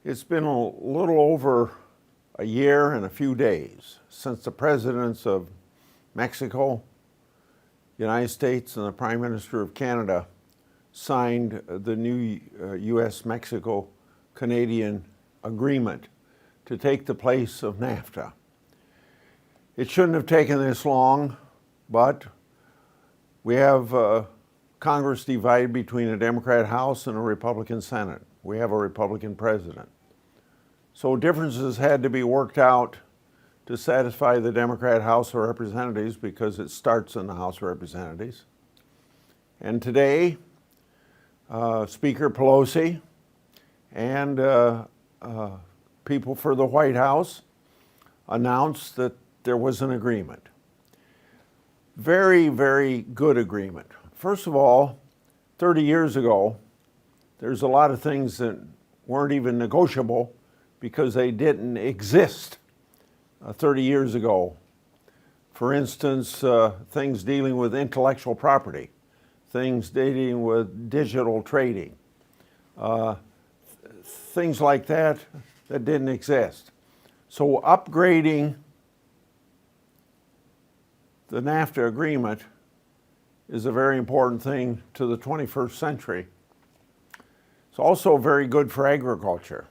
It's been a little over a year and a few days since the presidents of Mexico, United States, and the Prime Minister of Canada signed the new US-Mexico-Canadian agreement to take the place of NAFTA. It shouldn't have taken this long, but we have Congress divided between a Democrat House and a Republican Senate. We have a Republican president. So differences had to be worked out to satisfy the Democrat House of Representatives because it starts in the House of Representatives. And today, Speaker Pelosi and people for the White House announced that there was an agreement. Very, very good agreement. First of all, 30 years ago, there's a lot of things that weren't even negotiable because they didn't exist 30 years ago. For instance, things dealing with intellectual property, things dealing with digital trading, things like that that didn't exist. So upgrading the NAFTA agreement is a very important thing to the 21st century. It's also very good for agriculture.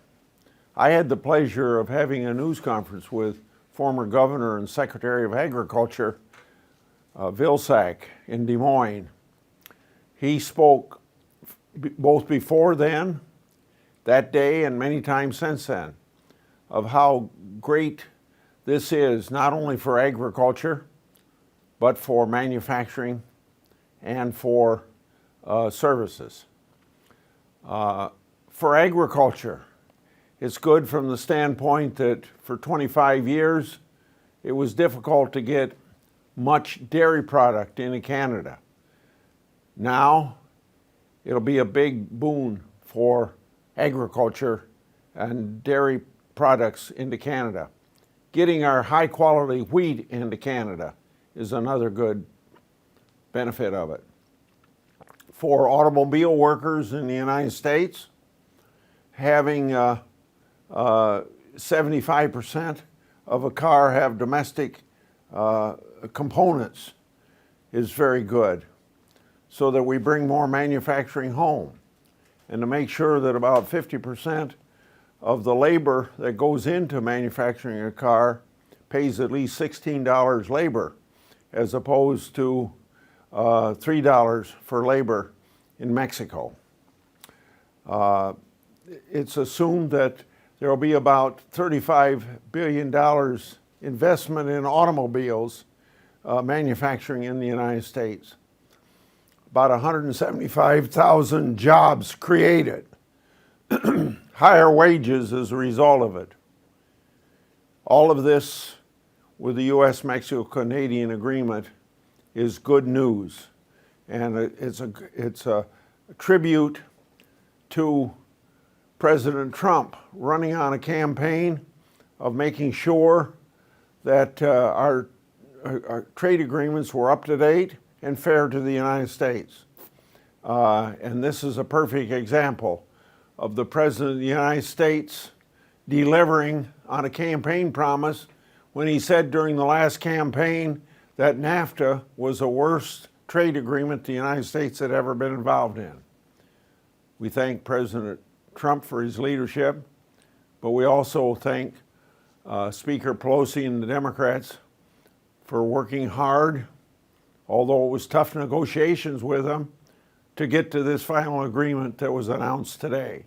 I had the pleasure of having a news conference with former Governor and Secretary of Agriculture, Vilsack in Des Moines. He spoke both before then, that day, and many times since then, of how great this is, not only for agriculture, but for manufacturing and for services. For agriculture, it's good from the standpoint that for 25 years, it was difficult to get much dairy product into Canada. Now, it'll be a big boon for agriculture and dairy products into Canada. Getting our high quality wheat into Canada is another good benefit of it. For automobile workers in the United States, having 75% of a car have domestic components is very good, so that we bring more manufacturing home, and to make sure that about 50% of the labor that goes into manufacturing a car pays at least $16 labor, as opposed to $3 for labor in Mexico. It's assumed that there will be about $35 billion investment in automobiles manufacturing in the United States. About 175,000 jobs created, higher wages as a result of it. All of this with the US-Mexico-Canadian agreement is good news, and it's a tribute to President Trump running on a campaign of making sure that our trade agreements were up to date and fair to the United States. And this is a perfect example of the President of the United States delivering on a campaign promise when he said during the last campaign that NAFTA was the worst trade agreement the United States had ever been involved in. We thank President Trump for his leadership, but we also thank Speaker Pelosi and the Democrats for working hard, although it was tough negotiations with them, to get to this final agreement that was announced today.